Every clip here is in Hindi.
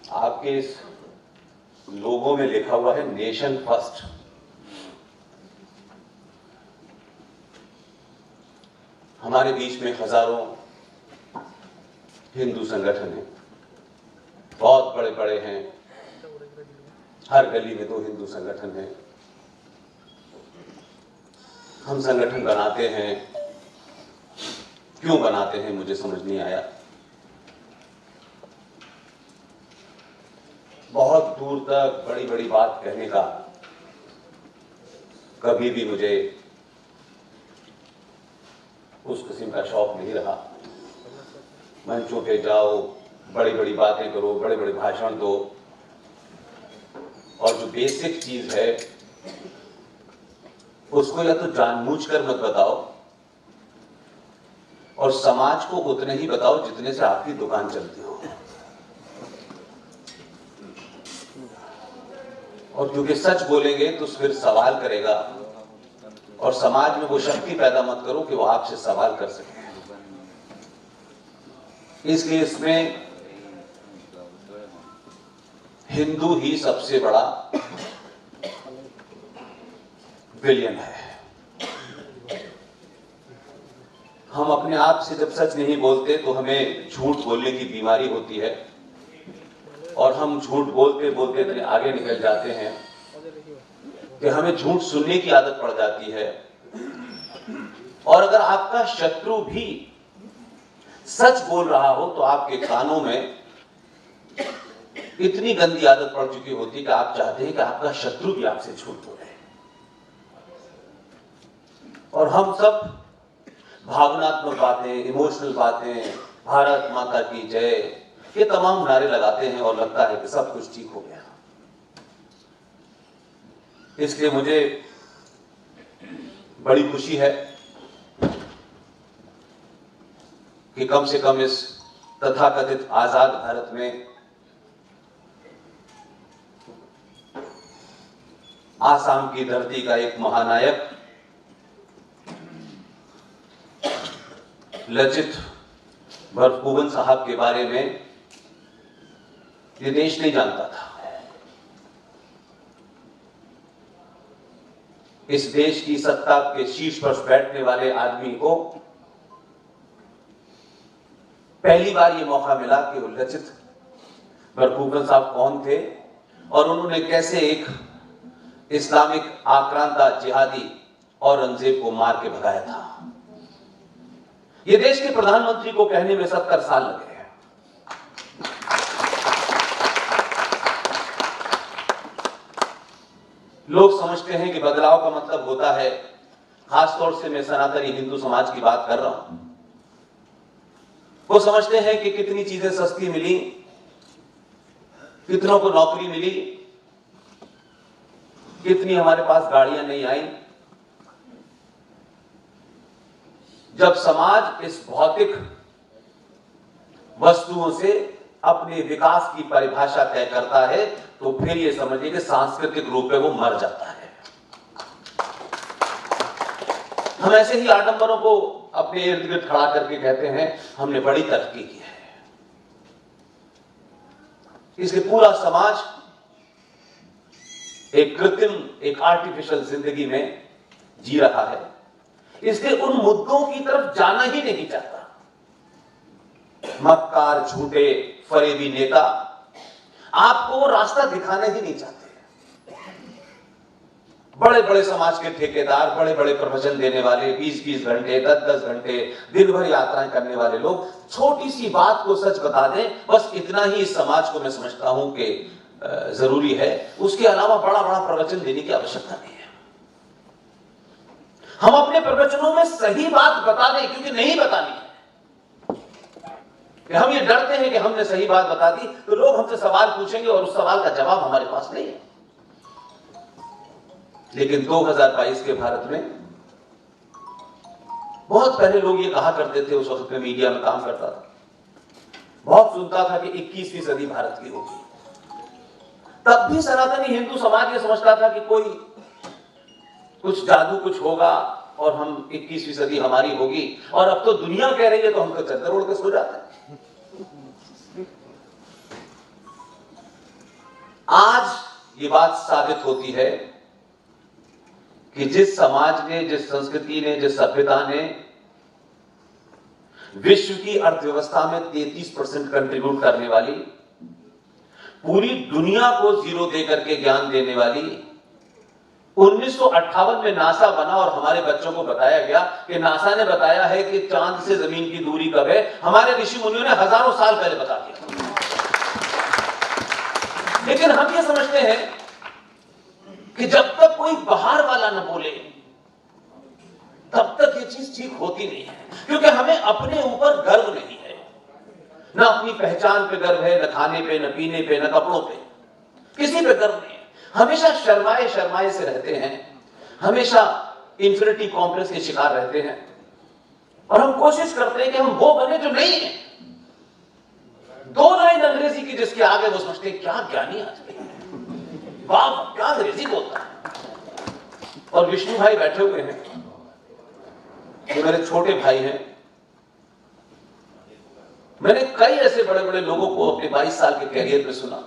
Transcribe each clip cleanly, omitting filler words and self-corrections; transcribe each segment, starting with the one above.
आपके इस लोगों में लिखा हुआ है नेशन फर्स्ट। हमारे बीच में हजारों हिंदू संगठन हैं, बहुत बड़े बड़े हैं। हर गली में 2 हिंदू संगठन हैं। हम संगठन बनाते हैं, क्यों बनाते हैं मुझे समझ नहीं आया। बहुत दूर तक बड़ी बड़ी बात कहने का कभी भी मुझे उस किस्म का शौक नहीं रहा। मंचों पे जाओ, बड़ी बड़ी बातें करो, बड़े बड़े भाषण दो, और जो बेसिक चीज है उसको या तो जानबूझकर मत बताओ, और समाज को उतने ही बताओ जितने से आपकी दुकान चलती हो। और क्योंकि सच बोलेंगे तो फिर सवाल करेगा, और समाज में वो शक्ति पैदा मत करो कि वो आपसे सवाल कर सके। इसलिए इसमें हिंदू ही सबसे बड़ा विलेन है। हम अपने आप से जब सच नहीं बोलते तो हमें झूठ बोलने की बीमारी होती है, और हम झूठ बोलते बोलते इतने आगे निकल जाते हैं कि हमें झूठ सुनने की आदत पड़ जाती है। और अगर आपका शत्रु भी सच बोल रहा हो तो आपके कानों में इतनी गंदी आदत पड़ चुकी होती है कि आप चाहते हैं कि आपका शत्रु भी आपसे झूठ बोले। और हम सब भावनात्मक बातें, इमोशनल बातें, भारत माता की जय, ये तमाम नारे लगाते हैं और लगता है कि सब कुछ ठीक हो गया। इसलिए मुझे बड़ी खुशी है कि कम से कम इस तथाकथित आजाद भारत में आसाम की धरती का एक महानायक लचित बरफुकन साहब के बारे में ये देश नहीं जानता था। इस देश की सत्ता के शीर्ष पर बैठने वाले आदमी को पहली बार ये मौका मिला कि वो लचित बरफुकन साहब कौन थे और उन्होंने कैसे एक इस्लामिक आक्रांता जिहादी औरंगजेब को मार के भगाया था। ये देश के प्रधानमंत्री को कहने में 70 साल लगे हैं। लोग समझते हैं कि बदलाव का मतलब होता है, खासतौर से मैं सनातनी हिंदू समाज की बात कर रहा हूं, वो समझते हैं कि कितनी चीजें सस्ती मिली, कितनों को नौकरी मिली, कितनी हमारे पास गाड़ियां नहीं आई। जब समाज इस भौतिक वस्तुओं से अपने विकास की परिभाषा तय करता है तो फिर यह समझिए कि सांस्कृतिक रूप में वो मर जाता है। हम ऐसे ही आडंबरों को अपने इर्द गिर्द खड़ा करके कहते हैं हमने बड़ी तरक्की की है। इसलिए पूरा समाज एक कृत्रिम, एक आर्टिफिशियल जिंदगी में जी रहा है। इसलिए उन मुद्दों की तरफ जाना ही नहीं चाहता। मक्कार, झूठे, फरेबी नेता आपको वो रास्ता दिखाना ही नहीं चाहते। बड़े बड़े समाज के ठेकेदार, बड़े बड़े प्रवचन देने वाले, 20-20 घंटे, 10-10 घंटे दिन भर यात्राएं करने वाले लोग छोटी सी बात को सच बता दें, बस इतना ही इस समाज को मैं समझता हूं कि जरूरी है। उसके अलावा बड़ा बड़ा प्रवचन देने की आवश्यकता नहीं है। हम अपने प्रवचनों में सही बात बता दें, क्योंकि नहीं बतानी है। कि हम ये डरते हैं कि हमने सही बात बता दी तो लोग हमसे सवाल पूछेंगे और उस सवाल का जवाब हमारे पास नहीं है। लेकिन 2022 के भारत में बहुत पहले लोग ये कहा करते थे, उस वक्त में मीडिया में काम करता था, बहुत सुनता था कि 21वीं सदी भारत की होगी। तब भी सनातनी हिंदू समाज ये समझता था कि कोई कुछ जादू कुछ होगा और हम 21वीं सदी हमारी होगी। और अब तो दुनिया कह रही है तो हम तो चद्दर ओढ़ के सो जाते हैं। आज ये बात साबित होती है कि जिस समाज ने, जिस संस्कृति ने, जिस सभ्यता ने विश्व की अर्थव्यवस्था में 33% कंट्रीब्यूट करने वाली, पूरी दुनिया को जीरो दे करके ज्ञान देने वाली, 1958 में नासा बना और हमारे बच्चों को बताया गया कि नासा ने बताया है कि चांद से जमीन की दूरी कब है, हमारे ऋषि मुनियों ने हजारों साल पहले बता दिया। लेकिन हम ये समझते हैं कि जब तक कोई बाहर वाला न बोले तब तक ये चीज ठीक होती नहीं है, क्योंकि हमें अपने ऊपर गर्व नहीं है, ना अपनी पहचान पे गर्व है, न खाने पे, न पीने पे, न कपड़ों पे, किसी पे गर्व नहीं है। हमेशा शर्माए शर्माए से रहते हैं, हमेशा इंफिनिटी कॉम्प्लेक्स के शिकार रहते हैं और हम कोशिश करते हैं कि हम वो बने जो नहीं है। 2 लाइन अंग्रेजी की जिसके आगे वो समझते हैं क्या ज्ञानी आदमी, वाह क्या अंग्रेजी बोलता है। और विष्णु भाई बैठे हुए हैं, जो मेरे छोटे भाई हैं। मैंने कई ऐसे बड़े बड़े लोगों को अपने 22 साल के कैरियर में सुना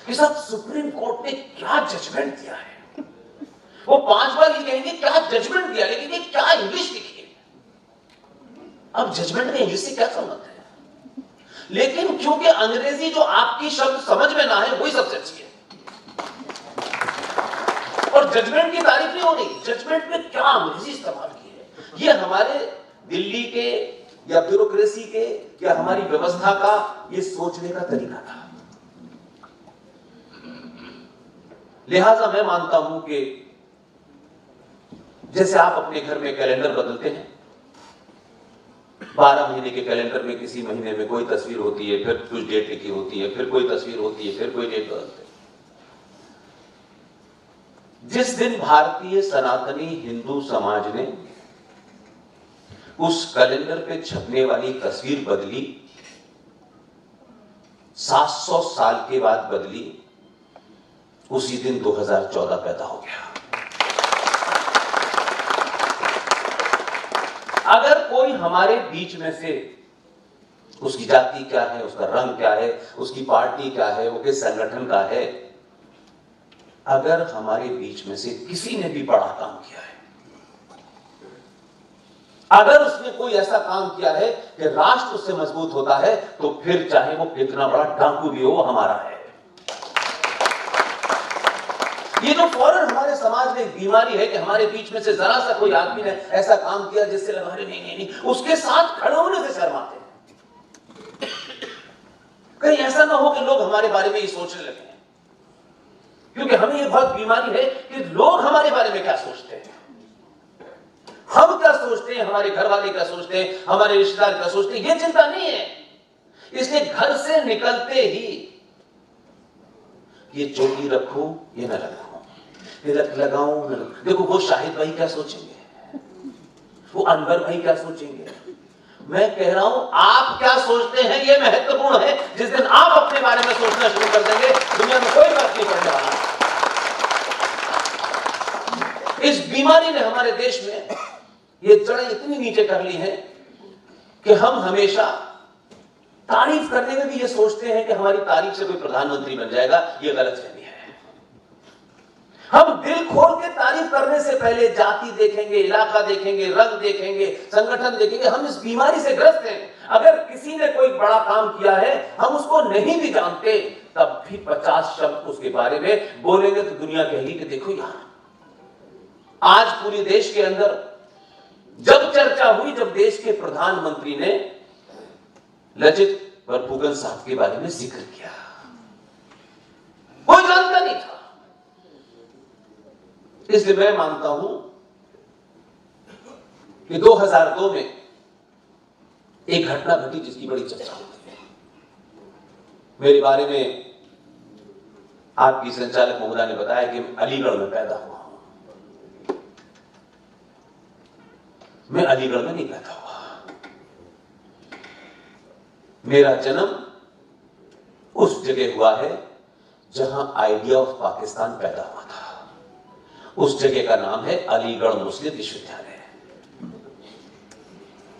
कि साहब सुप्रीम कोर्ट ने क्या जजमेंट दिया है। वो 5 बार ये कहेंगे क्या जजमेंट दिया, लेकिन ये क्या इंग्लिश लिखी है। अब जजमेंट में इंग्लिश से क्या संबंध है? लेकिन क्योंकि अंग्रेजी जो आपकी शब्द समझ में ना है वही सबसे अच्छी है। और जजमेंट की तारीफ नहीं हो रही, जजमेंट में क्या अंग्रेजी इस्तेमाल की है। ये हमारे दिल्ली के या ब्यूरोक्रेसी के या हमारी व्यवस्था का ये सोचने का तरीका था। लिहाजा मैं मानता हूं कि जैसे आप अपने घर में कैलेंडर बदलते हैं, 12 महीने के कैलेंडर में किसी महीने में कोई तस्वीर होती है, फिर कुछ डेट लिखी होती है, फिर कोई तस्वीर होती है, फिर कोई डेट बदलते हैं। जिस दिन भारतीय सनातनी हिंदू समाज ने उस कैलेंडर पे छपने वाली तस्वीर बदली, 700 साल के बाद बदली, उसी दिन 2014 पैदा हो गया। अगर कोई हमारे बीच में से, उसकी जाति क्या है, उसका रंग क्या है, उसकी पार्टी क्या है, वो किस संगठन का है, अगर हमारे बीच में से किसी ने भी बड़ा काम किया है, अगर उसने कोई ऐसा काम किया है कि राष्ट्र उससे मजबूत होता है, तो फिर चाहे वो कितना बड़ा डाकू भी हो, वो हमारा है। ये जो फौरन हमारे समाज में एक बीमारी है कि हमारे बीच में से जरा सा कोई आदमी ने ऐसा काम किया जिससे लगा रहे नहीं, उसके साथ खड़े होने से शर्माते हैं। कहीं ऐसा ना हो कि लोग हमारे बारे में ये सोचने लगे, क्योंकि हमें ये बहुत बीमारी है कि लोग हमारे बारे में क्या सोचते हैं, हम क्या सोचते हैं, हमारे घर वाले क्या सोचते हैं, हमारे रिश्तेदार क्या सोचते हैं, ये चिंता नहीं है। इसलिए घर से निकलते ही ये चोटी रखूं ये न रखूं, तिलक लगाऊं न लगाऊं। देखो वो शाहिद भाई क्या सोचेंगे, वो अनवर भाई क्या सोचेंगे। मैं कह रहा हूं आप क्या सोचते हैं ये महत्वपूर्ण है। जिस दिन आप अपने बारे में सोचना शुरू कर देंगे, दुनिया में कोई फर्क नहीं पड़ने वाला। इस बीमारी ने हमारे देश में ये जड़ें इतनी नीचे कर ली हैं कि हम हमेशा तारीफ करने में भी ये सोचते हैं कि हमारी तारीफ से कोई प्रधानमंत्री बन जाएगा। ये गलतफहमी है। हम दिल खोल के तारीफ करने से पहले जाति देखेंगे, इलाका देखेंगे, रंग देखेंगे, संगठन देखेंगे। हम इस बीमारी से ग्रस्त हैं। अगर किसी ने कोई बड़ा काम किया है, हम उसको नहीं भी जानते, तब भी 50 शब्द उसके बारे में बोलेंगे तो दुनिया कहेगी कि देखो यार, आज पूरे देश के अंदर जब चर्चा हुई, जब देश के प्रधानमंत्री ने लचित बरफुकन साहब के बारे में जिक्र किया, कोई जानता नहीं था। इसलिए मैं मानता हूं कि 2002 में एक घटना घटी जिसकी बड़ी चर्चा होती है। मेरे बारे में आपकी संचालक महोदया ने बताया कि मैं अलीगढ़ में पैदा हुआ हूं। मैं अलीगढ़ में नहीं पैदा हुआ। मेरा जन्म उस जगह हुआ है जहां आइडिया ऑफ पाकिस्तान पैदा हुआ था। उस जगह का नाम है अलीगढ़ मुस्लिम विश्वविद्यालय।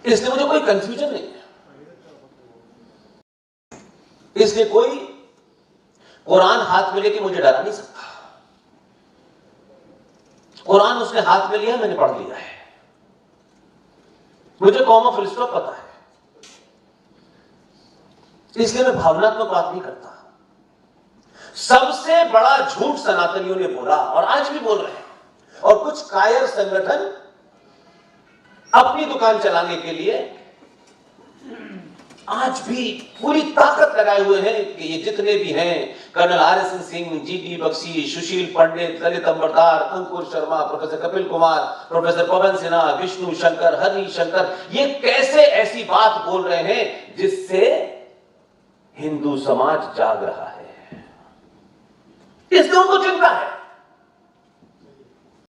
इसलिए मुझे कोई कंफ्यूजन नहीं है। इसलिए कोई कुरान हाथ में लेके मुझे डरा नहीं सकता। कुरान उसने हाथ में लिया, मैंने पढ़ लिया है, मुझे कॉमा फुल स्टॉप पता है, इसलिए मैं भावनात्मक बात नहीं करता। सबसे बड़ा झूठ सनातनियों ने बोला और आज भी बोल रहे हैं, और कुछ कायर संगठन अपनी दुकान चलाने के लिए आज भी पूरी ताकत लगाए हुए हैं कि ये जितने भी हैं, colonel RSN Singh, GD Bakshi, Sushil Pandit, Lalit Ambardar, Ankur Sharma, professor Kapil Kumar, professor Pawan Sinha, Vishnu Shankar, Hari Shankar, ये कैसे ऐसी बात बोल रहे हैं जिससे हिंदू समाज जाग रहा है। इसलिए उनको चिंता है।